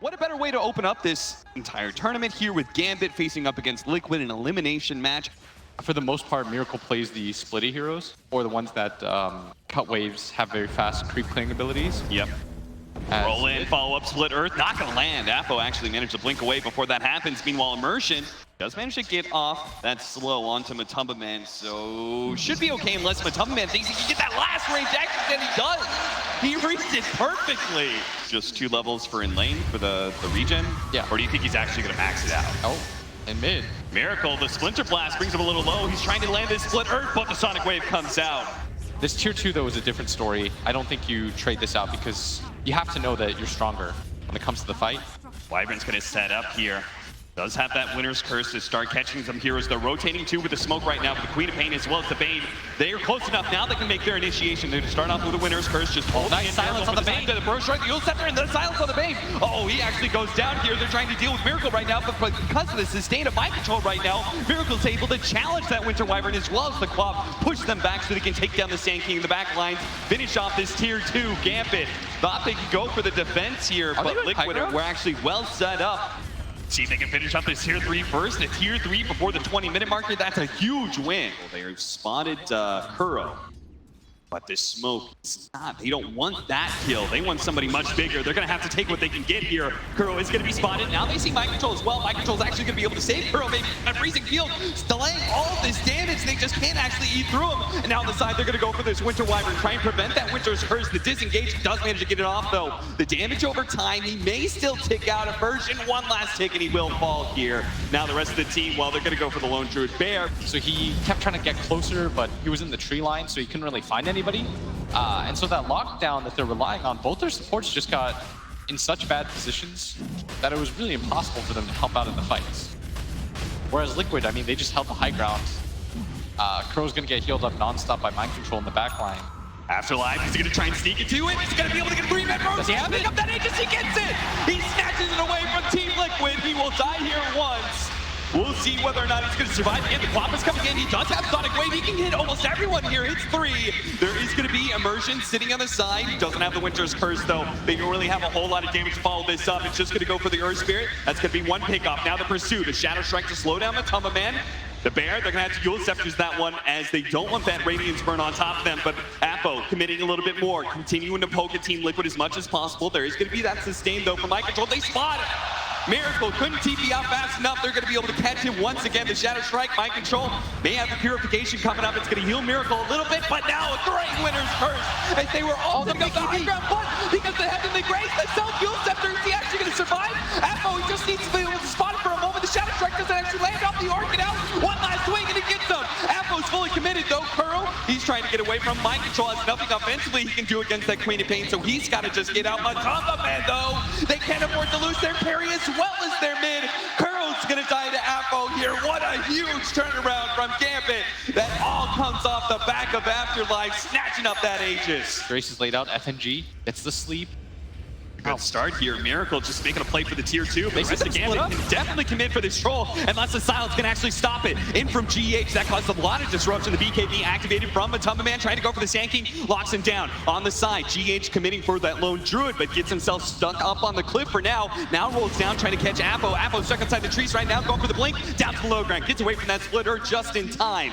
What a better way to open up this entire tournament here with Gambit facing up against Liquid in an elimination match. For the most part, Miracle plays the splitty heroes, or the ones that cut waves, have very fast creep clearing abilities. Yep. Roll in, follow up, split earth, not gonna land. Apo actually managed to blink away before that happens. Meanwhile, Immersion does manage to get off that slow onto Matumba Man, so should be okay unless Matumba Man thinks he can get that last range action, and he does. He reads it perfectly. Just 2 levels for in lane for the regen. Yeah. Or do you think he's actually gonna max it out? Oh, in mid. Miracle, the Splinter Blast brings him a little low. He's trying to land this split earth, but the Sonic Wave comes out. This tier 2 though is a different story. I don't think you trade this out because you have to know that you're stronger when it comes to the fight. Wyvern's gonna set up here. Does have that Winner's Curse to start catching some heroes. They're rotating too with the smoke right now, with the Queen of Pain as well as the Bane. They are close enough now they can make their initiation. They start off with the Winner's Curse, just hold nice silence on the Bane. The Burst Strike, the Yule Scepter, and the silence on the Bane. Oh, he actually goes down here. They're trying to deal with Miracle right now, but because of the sustain of mind control right now, Miracle's able to challenge that Winter Wyvern as well as the Quap, push them back so they can take down the Sand King in the back lines, finish off this tier 2 Gambit. Thought they could go for the defense here, but Liquid were actually well set up. See if they can finish up this tier 3 first. A tier 3 before the 20-minute marker, that's a huge win. Well, they spotted Kuro. But this smoke is not, they don't want that kill. They want somebody much bigger. They're gonna have to take what they can get here. Kuro is gonna be spotted. Now they see Mind Control as well. Mind Control is actually gonna be able to save Kuro. Maybe a freezing field, delaying all of this damage. They just can't actually eat through him. And now on the side, they're gonna go for this Winter Wyvern, try and prevent that Winter's Curse. The disengage does manage to get it off though. The damage over time, he may still tick out a version. One last tick and he will fall here. Now the rest of the team, well, they're gonna go for the Lone Druid Bear. So he kept trying to get closer, but he was in the tree line, so he couldn't really find anybody. And so that lockdown that they're relying on, both their supports just got in such bad positions that it was really impossible for them to help out in the fights. Whereas Liquid, I mean, they just held the high ground. Kuro's gonna get healed up nonstop by Mind Control in the back line. Afterlife, he's gonna try and sneak into it. He's gonna be able to get a 3-man road. Does he pick up that Aegis? He gets it! He snatches it away from Team Liquid. He will die here once. We'll see whether or not he's going to survive. Again, the Quap is coming in. He does have Sonic Wave. He can hit almost everyone here. Hits 3. There is going to be Immersion sitting on the side. He doesn't have the Winter's Curse, though. They don't really have a whole lot of damage to follow this up. It's just going to go for the Earth Spirit. That's going to be one pickoff. Now the Pursuit. A Shadow Strike to slow down Matumba Man. The Bear, they're going to have to Yule Scepters that one as they don't want that Radiance burn on top of them. But Apo committing a little bit more, continuing to poke at Team Liquid as much as possible. There is going to be that sustain, though, for Mind Control. They spot it. Miracle couldn't TP out fast enough. They're going to be able to catch him once again. The Shadow Strike, Mind Control may have the Purification coming up. It's going to heal Miracle a little bit, but now a great Winner's Curse. As they were all the high ground, but because the Heavenly Grace, the self-Yule Scepter, is he actually going to survive? Apo, he just needs to be able to spot it for a moment. The Shadow Strike doesn't actually land off the Orchid out. One last swing and he gets him. Apo's fully committed though. Kuro, he's trying to get away from Mind Control. Has nothing offensively he can do against that Queen of Pain, so he's got to just get out. Matumba Man though, they can't afford to lose their parry as well as their mid. Kuro's gonna die to Apo here. What a huge turnaround from Gambit. That all comes off the back of Afterlife, snatching up that Aegis. Grace is laid out, FNG gets the sleep. Good start here. Miracle just making a play for the tier 2. But the rest of Gambit can definitely commit for this troll unless the silence can actually stop it. In from GH, that caused a lot of disruption. The BKB activated from Matumba Man, trying to go for the Sand King, locks him down. On the side, GH committing for that Lone Druid, but gets himself stuck up on the cliff for now. Now rolls down, trying to catch Apo. Apo stuck inside the trees right now, going for the blink, down to the low ground. Gets away from that splitter just in time.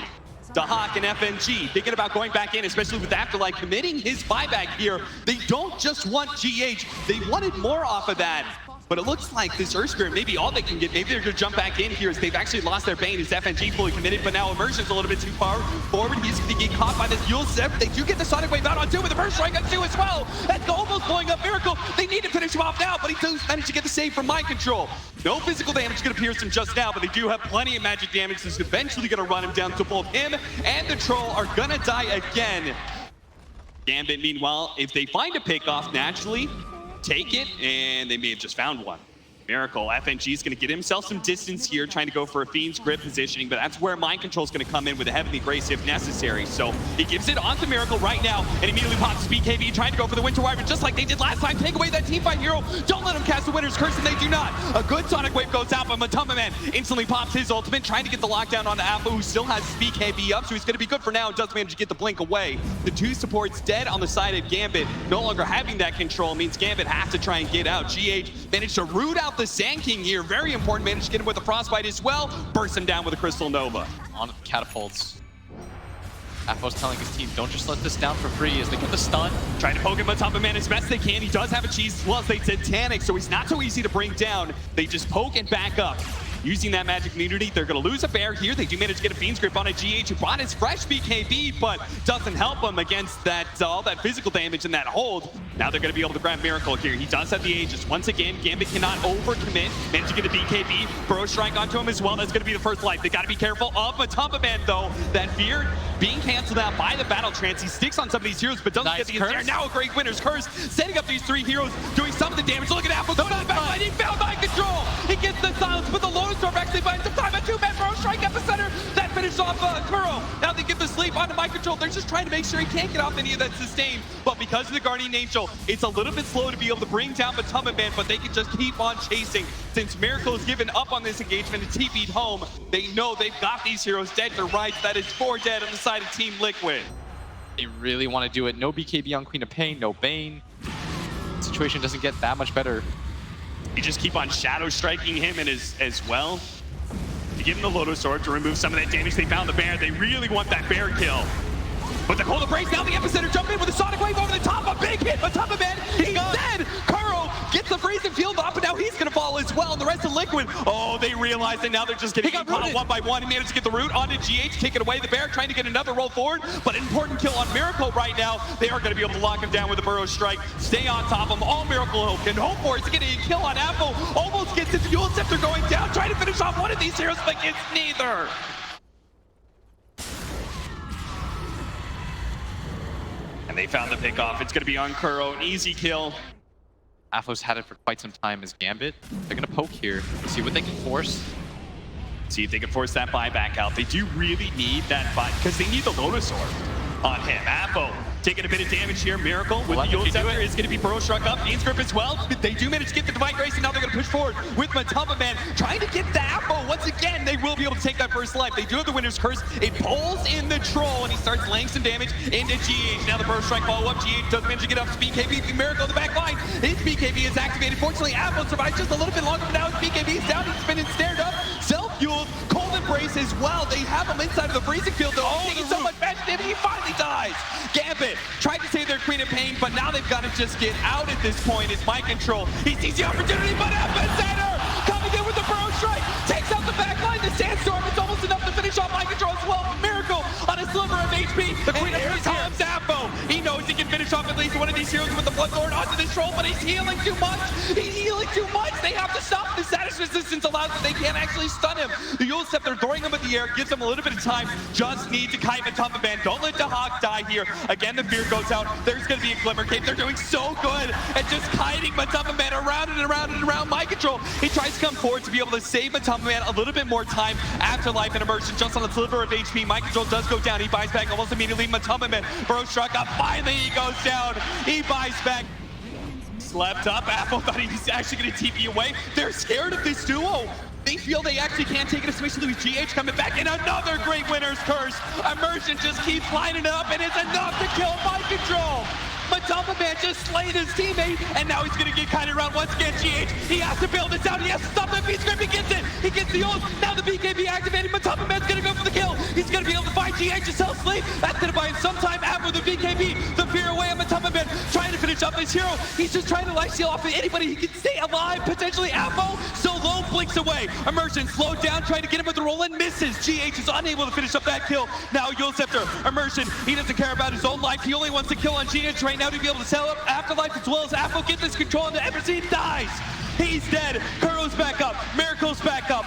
Dahak and FNG thinking about going back in, especially with Afterlife committing his buyback here. They don't just want GH, they wanted more off of that. But it looks like this Earth Spirit, maybe all they can get, maybe they're gonna jump back in here as they've actually lost their Bane. Is FNG fully committed, but now Immersion's a little bit too far forward. He's gonna get caught by this Yule Scepter. They do get the Sonic Wave out on 2 with the first strike on 2 as well. That's almost blowing up Miracle. They need to finish him off now, but he does manage to get the save from Mind Control. No physical damage gonna pierce him just now, but they do have plenty of magic damage that's eventually gonna run him down, so both him and the Troll are gonna die again. Gambit, meanwhile, if they find a pick off naturally, take it, and they may have just found one. Miracle, FNG is going to get himself some distance here, trying to go for a Fiend's Grip positioning, but that's where Mind Control is going to come in with a Heavenly Grace if necessary. So he gives it onto Miracle right now, and immediately pops his BKB, trying to go for the Winter Wyvern, just like they did last time. Take away that teamfight hero. Don't let him cast the Winter's Curse, and they do not. A good Sonic Wave goes out, but Matumba Man instantly pops his ultimate, trying to get the lockdown on Apple, who still has his BKB up, so he's going to be good for now and does manage to get the blink away. The two supports dead on the side of Gambit. No longer having that control means Gambit has to try and get out. GH managed to root out the Sand King here. Very important. Managed to get him with a Frostbite as well. Burst him down with a Crystal Nova. On the catapults. Apo's telling his team, don't just let this down for free as they get the stun. Trying to poke him on top of man as best they can. He does have a cheese as well as they Titanic, so he's not so easy to bring down. They just poke and back up. Using that magic immunity, they're going to lose a bear here. They do manage to get a Fiend's Grip on a GH who brought his fresh BKB, but doesn't help him against that all that physical damage and that hold. Now they're going to be able to grab Miracle here. He does have the Aegis. Once again, Gambit cannot overcommit. Managed to get a BKB. Burrow Strike onto him as well. That's going to be the first life. They got to be careful of Matumba Man, though. That fear being canceled out by the Battle Trance. He sticks on some of these heroes, but doesn't get the ensnare. Now a great Winter's Curse, setting up these three heroes, doing some of the damage. Look at Apple going on the backline. He found Mind Control. He gets the silence, but the Lotus Orb actually finds some time. A two-man Burrow Strike epicenter. That finished off Kuro. Now they get the sleep onto Mind Control. They're just trying to make sure he can't get off any of that sustain. But because of the Guardian Angel, it's a little bit slow to be able to bring down Matumba Man, but they can just keep on chasing. Since Miracle has given up on this engagement and TP'd home, they know they've got these heroes dead to rights. That is 4 dead on the side of Team Liquid. They really want to do it. No BKB on Queen of Pain, no Bane. The situation doesn't get that much better. You just keep on shadow striking him and as well. To give him the Lotus Orb to remove some of that damage. They found the bear. They really want that bear kill. But the cold embrace, now the epicenter jump in with a Sonic Wave over the top. A big hit. Matumba Man, he's dead. Kuro gets the freezing field off, and now he's going to fall as well. And the rest of Liquid, oh, they realize that now they're just getting caught one by one. He managed to get the root onto GH, kick it away. The bear trying to get another roll forward, but an important kill on Miracle right now. They are going to be able to lock him down with a Burrow Strike. Stay on top of him. All Miracle can hope for is getting a kill on Apple. Almost gets his Fuel Scepter going down, trying to finish off one of these heroes, but gets neither. And they found the pick off. It's going to be on Kuro. An easy kill. Afo's had it for quite some time as Gambit. They're going to poke here, see what they can force. See if they can force that buyback out. They do really need that buy because they need the Lotus Orb on him. Afo taking a bit of damage here. Miracle with the Fuel Scepter is going to be Burrow Struck up. Fiend's Grip as well. They do manage to get the Divine Grace, and now they're going to push forward with Matumba Man, trying to get the Apple. Once again, they will be able to take that first life. They do have the Winter's Curse. It pulls in the Troll, and he starts laying some damage into GH. Now the Burrow Strike follow-up. GH does manage to get up to BKB. Miracle in the back line. His BKB is activated. Fortunately, Apple survives just a little bit longer, but now his BKB is down. He's been ensnared up. Self-fueled. Cold Embrace as well. They have him inside of the freezing field, though. Oh, taking so much magic damage. He finally dies. Gambit tried to save their Queen of Pain, but now they've got to just get out at this point. It's Mind Control. He sees the opportunity, but epicenter coming in with the Burrow Strike. Takes out the back line. The Sandstorm. It's almost enough to finish off Mind Control as well. Miracle on a sliver of HP. The Queen of Pain comes Appo. He knows he can finish off at least one of these heroes with the Bloodlord onto this troll, but he's healing too much. He's healing too much. They have to stop. The status resistance allows that they can't actually stun him. The Yule Scepter throwing him in the air gives him a little bit of time. Just need to kite Matumba Man. Don't let the Hawk die here. Again, the fear goes out. There's going to be a Glimmer Cape. They're doing so good at just kiting Matumba Man around and around and around. Mind Control. He tries to come forward to be able to save Matumba Man a little bit more time. Afterlife and Immersion just on a sliver of HP. Mind Control does go down. He buys back almost immediately. Matumba Man, Burrow Struck up. Finally, he goes down. He buys back. Slept up. Apple thought he was actually going to TP away. They're scared of this duo. They feel they actually can't take it, especially with GH coming back. And another great Winter's Curse. Immersion just keeps lining it up, and it's enough to kill Mind Control. Matumba Man just slayed his teammate, and now he's gonna get kited around once again. GH, he has to build this out. He has to stop that Fiend's Grip. He gets it. He gets the ult. Now the BKB activated. Matumba Man's gonna go for the kill. He's gonna be able to find GH's self sleep. That's gonna buy him some time after the BKB. The fear away on Matumba Man, trying to finish up his hero. He's just trying to life steal off of anybody he can stay alive. Potentially Apple. Solo blinks away. Immersion slowed down, trying to get him with the roll and misses. GH is unable to finish up that kill. Now Yule Scepter. Immersion. He doesn't care about his own life. He only wants to kill on GH right now to be able to sell up Afterlife as well as Apple get this control and the Everseen dies. He's dead. Kuro's back up. Miracle's back up.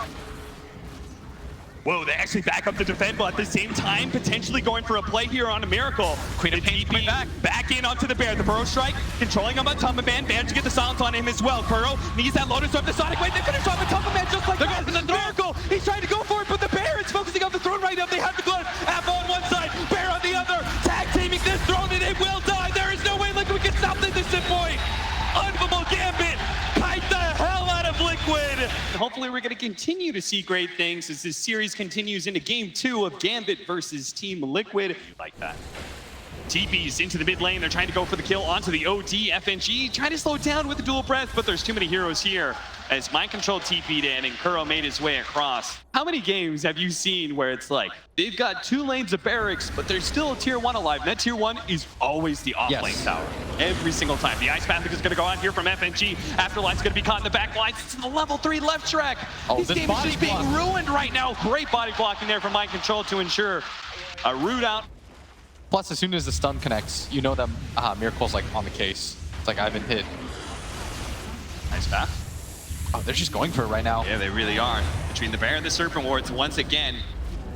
Whoa, they actually back up the defend, but at the same time, potentially going for a play here on a Miracle. Queen of Pain coming back in onto the Bear. The Burrow Strike, controlling on Matumba Man. Managed to get the silence on him as well. Kuro needs that Lotus Storm. The Sonic Wave, they finish off Matumba Man just like that. The Miracle, he's trying to go for it, but the Bear is focusing on the throne right now. They have the glove. Apple on one side, Bear on the other. Tag teaming this throne, and it will die. There is no way Liquid can stop this at this point. Unbelievable Gambit. Kite the hell out of Liquid. And hopefully we're going to continue to see great things as this series continues into Game 2 of Gambit versus Team Liquid. Like that. TP's into the mid lane. They're trying to go for the kill onto the OD. FNG trying to slow down with the dual breath, but there's too many heroes here as Mind Control TP'd in and Kuro made his way across. How many games have you seen where it's like, they've got 2 lanes of barracks, but there's still a tier 1 alive, and that tier 1 is always the off-lane tower. Every single time. The Ice Path is going to go on here from FNG. Afterlife's going to be caught in the back lines. It's the level 3 left track. His game is just being ruined right now. Great body blocking there from Mind Control to ensure a root out. Plus, as soon as the stun connects, you know that Miracle's like on the case. It's like, I've been hit. Nice path. Oh, they're just going for it right now. Yeah, they really are. Between the Bear and the Serpent Wards, once again,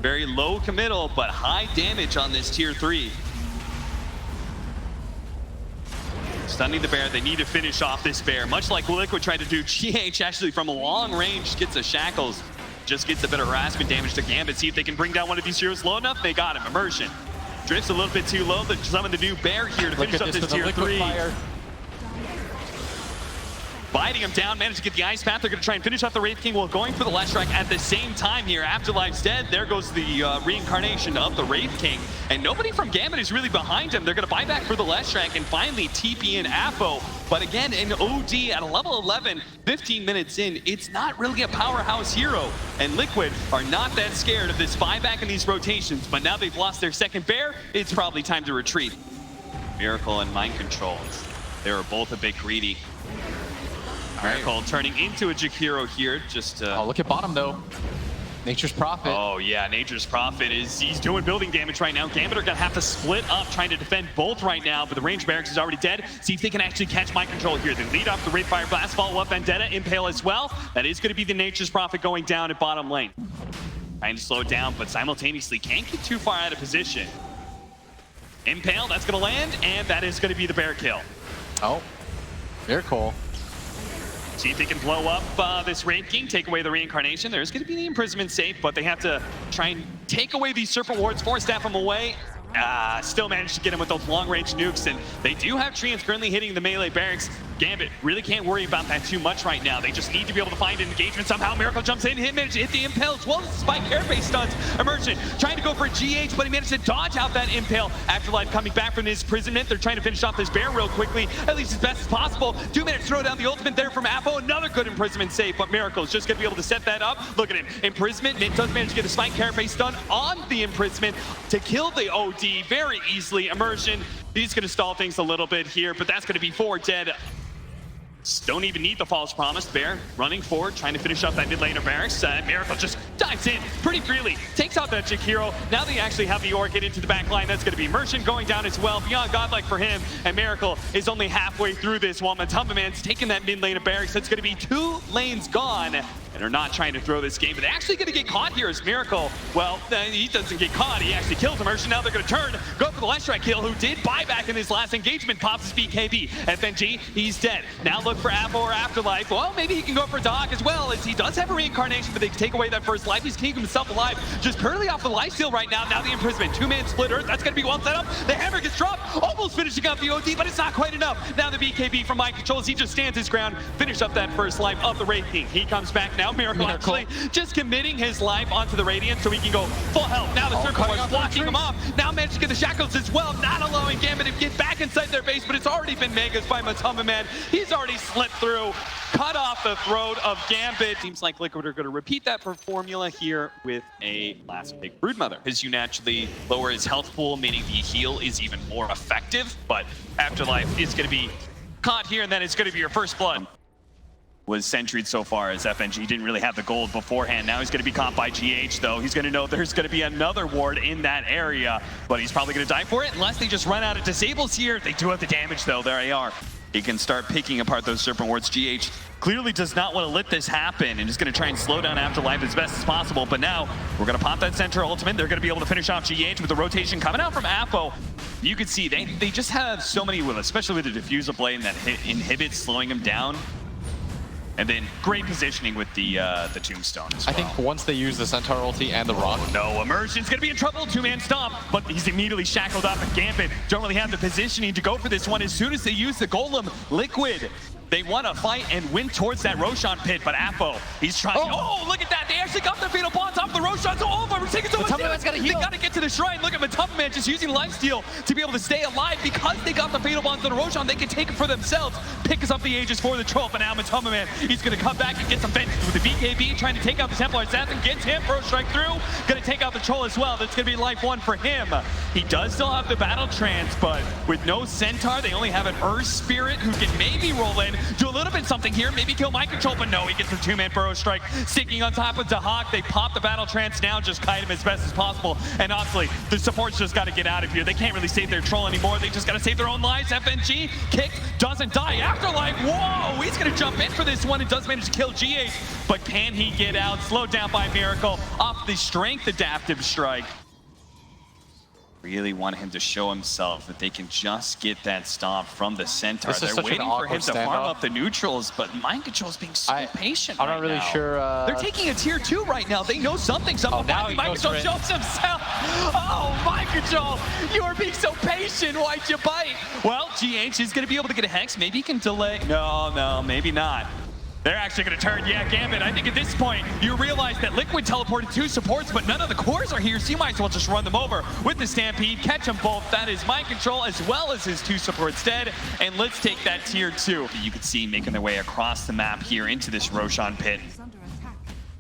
very low committal, but high damage on this tier 3. Stunning the Bear, they need to finish off this Bear. Much like Liquid tried to do, GH actually from a long range gets the shackles, just gets a bit of harassment damage to Gambit. See if they can bring down one of these heroes low enough. They got him. Immersion. Drifts a little bit too low. They're summoning the new Bear here to finish up this tier 3. Biting him down, managed to get the Ice Path. They're going to try and finish off the Wraith King while going for the last strike at the same time here. Afterlife's dead. There goes the reincarnation of the Wraith King. And nobody from Gambit is really behind him. They're going to buy back for the last strike and finally TP in Apo. But again, an OD at a level 11, 15 minutes in, it's not really a powerhouse hero. And Liquid are not that scared of this buyback and these rotations. But now they've lost their second Bear, it's probably time to retreat. Miracle and Mind Control. They were both a bit greedy. Miracle turning into a Jakiro here, just oh, look at bottom though. Nature's Prophet. Oh yeah, Nature's Prophet he's doing building damage right now. Gambit are gonna have to split up trying to defend both right now, but the range barracks is already dead. See if they can actually catch Mind Control here. They lead off the Wraith Fire Blast, follow up Vendetta, Impale as well. That is gonna be the Nature's Prophet going down at bottom lane. Trying to slow it down, but simultaneously can't get too far out of position. Impale, that's gonna land, and that is gonna be the Bear kill. Oh, Miracle. See if they can blow up this Wraith King, take away the reincarnation. There's going to be the imprisonment safe, but they have to try and take away these Serpent Wards, staff them away. Still managed to get him with those long-range nukes, and they do have treants currently hitting the melee barracks. Gambit really can't worry about that too much right now. They just need to be able to find an engagement somehow. Miracle jumps in, managed to hit the Impale as well as the Spike Airbase stuns. Immersion trying to go for a GH, but he managed to dodge out that Impale. Afterlife coming back from his imprisonment. They're trying to finish off this Bear real quickly, at least as best as possible. 2 minutes to throw down the ultimate there from Apo. Another good imprisonment save, but Miracle is just going to be able to set that up. Look at him. Imprisonment. It does manage to get the Spike Airbase stun on the imprisonment to kill the OD very easily. Immersion, he's going to stall things a little bit here, but that's going to be 4 dead. Don't even need the false promise. Bear running forward, trying to finish up that mid laner barracks. Miracle just dives in pretty freely, takes out that Jakiro. Now they actually have the Orc get into the back line. That's going to be Immersion going down as well. Beyond Godlike for him, and Miracle is only halfway through this while Matumba Man's taking that mid lane of barracks. That's going to be 2 lanes gone. And are not trying to throw this game, but they're actually going to get caught here as Miracle. Well, he doesn't get caught. He actually kills Immersion. Now they're going to turn, go for the last strike kill, who did buy back in his last engagement. Pops his BKB. FNG, he's dead. Now look for Apple or Afterlife. Well, maybe he can go for Doc as well, as he does have a reincarnation, but they can take away that first life. He's keeping himself alive. Just currently off the lifesteal right now. Now the imprisonment. 2-man split earth. That's going to be one setup. The hammer gets dropped. Almost finishing up the OD, but it's not quite enough. Now the BKB from Mind Control as he just stands his ground. Finish up that first life of the Wraith King. He comes back now. Miracle actually just committing his life onto the Radiant so he can go full health. Now the Serpent was blocking him off. Now managed to get the shackles as well, not allowing Gambit to get back inside their base, but it's already been megas by Matumba Man. He's already slipped through, cut off the throat of Gambit. Seems like Liquid are going to repeat that formula here with a last pick Broodmother, because you naturally lower his health pool, meaning the heal is even more effective, but Afterlife is going to be caught here, and then it's going to be your first blood. Was centured so far as FNG didn't really have the gold beforehand. Now he's going to be caught by GH though. He's going to know there's going to be another ward in that area, but he's probably going to die for it unless they just run out of disables here. They do have the damage though. There they are. he can start picking apart those Serpent Wards. GH clearly does not want to let this happen and is going to try and slow down Afterlife as best as possible. But now we're going to pop that center ultimate. They're going to be able to finish off GH with the rotation coming out from Apo. You can see they just have so many, especially with the diffuser blade that inhibits slowing him down. And then great positioning with the tombstone as well. I think once they use the Centaur ulti and the rock. Oh, no, Immersion's gonna be in trouble. Two-man stomp, but he's immediately shackled up. And GAMBIT don't really have the positioning to go for this one. As soon as they use the Golem, Liquid, they want to fight and win towards that Roshan pit, but Apo, he's trying. Oh, look at that! They actually got their fatal bonds off the Roshan. So over, we're taking so much damage. They got to get to the shrine. Look at Matamaman just using lifesteal to be able to stay alive because they got the fatal bonds on the Roshan. They can take it for themselves. Picks up the Aegis for the troll, but now Matamaman, he's going to come back and get some vengeance with the BKB, trying to take out the Templar Assassin. Gets him, Bro Strike through. Going to take out the troll as well. That's going to be life 1 for him. He does still have the battle trance, but with no Centaur, they only have an Earth Spirit who can maybe roll in, do a little bit something here, maybe kill Mind Control, but no, he gets the two-man Burrow Strike, sticking on top of Dahak. They pop the battle trance now, just kite him as best as possible. And honestly, the support's just got to get out of here. They can't really save their troll anymore. They just got to save their own lives. FNG kicked, doesn't die. Afterlife, whoa, he's going to jump in for this one and does manage to kill GH, but can he get out? Slowed down by Miracle off the strength adaptive strike. Really want him to show himself that they can just get that stop from the Centaur. They're waiting for him to farm up the neutrals, but Mind Control's being so patient. I'm not really sure. They're taking a tier 2 right now. They know something's up. Now Mind Control shows himself. Oh, Mind Control, you are being so patient. Why'd you bite? Well, GH is going to be able to get a Hex. Maybe he can delay. No, maybe not. They're actually going to turn, GAMBIT. I think at this point, you realize that Liquid teleported 2 supports, but none of the cores are here, so you might as well just run them over with the Stampede, catch them both. That is Mind Control as well as his 2 supports dead, and let's take that tier 2. You can see making their way across the map here into this Roshan pit.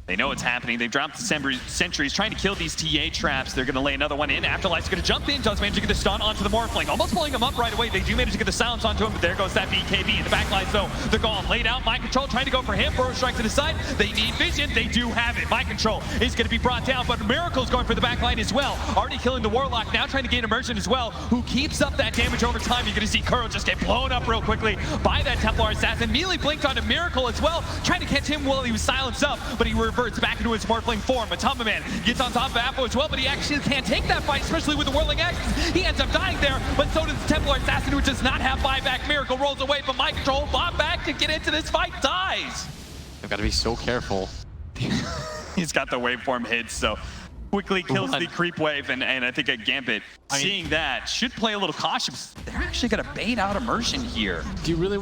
They know what's happening. They've dropped the sentries, trying to kill these TA traps. They're going to lay another one in. Afterlife's going to jump in, does manage to get the stun onto the Morphling. Almost pulling him up right away. They do manage to get the silence onto him, but there goes that BKB in the backline. So they're gone. Laid out. Mind Control trying to go for him. Burrow Strike to the side. They need vision. They do have it. Mind Control is going to be brought down, but Miracle's going for the backline as well. Already killing the Warlock. Now trying to gain immersion as well, who keeps up that damage over time. You're going to see Kuro just get blown up real quickly by that Templar Assassin. Immediately blinked onto Miracle as well, trying to catch him while he was silenced up, but he reverts back into his Morphling form. Matamaman gets on top of Apo as well, but he actually can't take that fight, especially with the Whirling Axe. He ends up dying there, but so does the Templar Assassin, who does not have buyback. Miracle rolls away, but Mind Control, bob back to get into this fight, dies. They've got to be so careful. He's got the waveform hits, so quickly kills the creep wave, and I think at GAMBIT, seeing that, should play a little cautious. They're actually going to bait out immersion here. Do you really?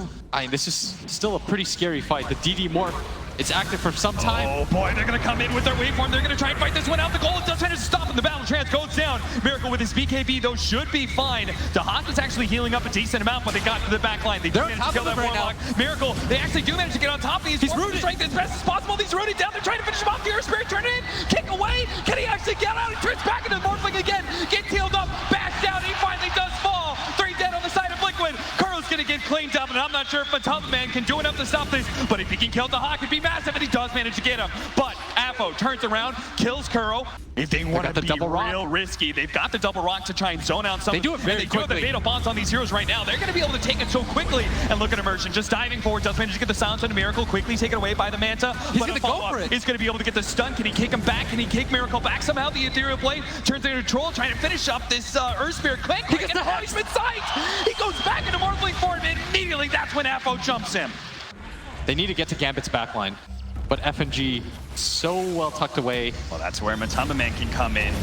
This is still a pretty scary fight. The DD Morph, it's active for some time. Oh boy, they're going to come in with their waveform. They're going to try and fight this one out. The goal does manage to stop him. The battle trance goes down. Miracle with his BKB, though, should be fine. Dahak is actually healing up a decent amount, but they got to the back line. They do manage to kill that Warlock. Miracle, they actually do manage to get on top of these. He's rooted strength as best as possible. He's rooted down. They're trying to finish him off. The Earth Spirit turn in, kick away. Can he actually get out? He turns back into the Morphling again. Gets healed up, bashed down. He finally does fall. 3 dead on the side of Liquid. Kuro's going to get cleaned up, and I'm not sure if Matamaman can do enough to stop this, but if he can kill Dahak, it'd be massive, and he does manage to get him. But Apo turns around, kills Kuro. If they want to be real risky, they've got the double rock to try and zone out something. They do it very quickly. They do have the fatal bonds on these heroes right now. They're going to be able to take it so quickly. And look at Immersion, just diving forward, does manage to get the silence on Miracle, quickly taken away by the Manta. He's going to go for it. He's going to be able to get the stun. Can he kick him back? Can he kick Miracle back? Somehow the Ethereal Blade turns into Troll, trying to finish up this Earth Spirit. Quick, he gets the punishment sight. He goes back into Morphling form, and immediately that's when Apo jumps him. They need to get to Gambit's backline, but FNG so well tucked away. Well, that's where Matamaman can come in.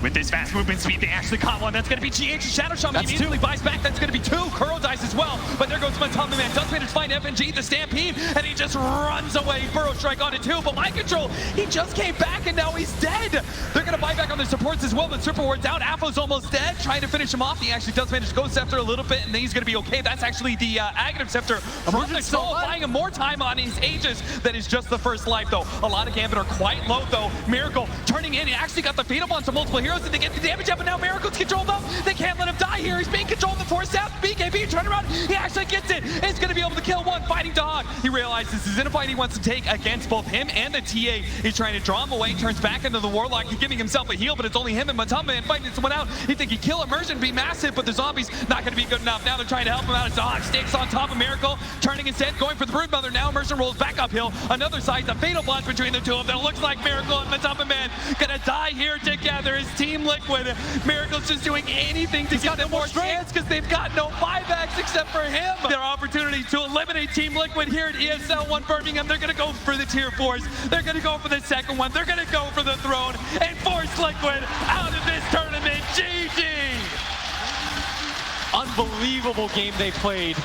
With this fast movement speed, they actually caught one. That's going to be GH. Shadow Shaman immediately buys back. That's going to be 2. Kuro dies as well. But there goes Matamaman. Does manage to find FNG, the Stampede, and he just runs away. Burrow Strike on it too. But Mind Control, he just came back, and now he's dead. They're going to buy back on their supports as well, but Super Ward's out. Apo's almost dead, trying to finish him off. He actually does manage to go Scepter a little bit, and then he's going to be okay. That's actually the Aghanim Scepter from the Soul, buying him more time on his Aegis than is just the first life, though. A lot of GAMBIT are quite low, though. Miracle turning in. He actually got the fatal bonds to multiple heroes. heroes and they get the damage up, and now Miracle's controlled up. They can't let him die here. He's being controlled in the 4-7. BKB turn around. He actually gets it. He's going to be able to kill one. Fighting Dog. He realizes this is in a fight he wants to take against both him and the TA. He's trying to draw him away. Turns back into the Warlock. He's giving himself a heal, but it's only him and Matamba and fighting someone out. He think he'd kill Immersion, be massive, but the zombies not going to be good enough. Now they're trying to help him out. Dog sticks on top of Miracle, turning instead, going for the Broodmother. Now Immersion rolls back uphill. Another side, the fatal bond between the two of them. It looks like Miracle and Matamba Man gonna die here together as Team Liquid. Miracle's just doing anything to get them more chance because they've got no buybacks except for him. Their opportunity to eliminate Team Liquid here at ESL 1 Birmingham. They're gonna go for the tier 4s. They're gonna go for the second one. They're gonna go for the throne and force Liquid out of this tournament. GG! Unbelievable game they played.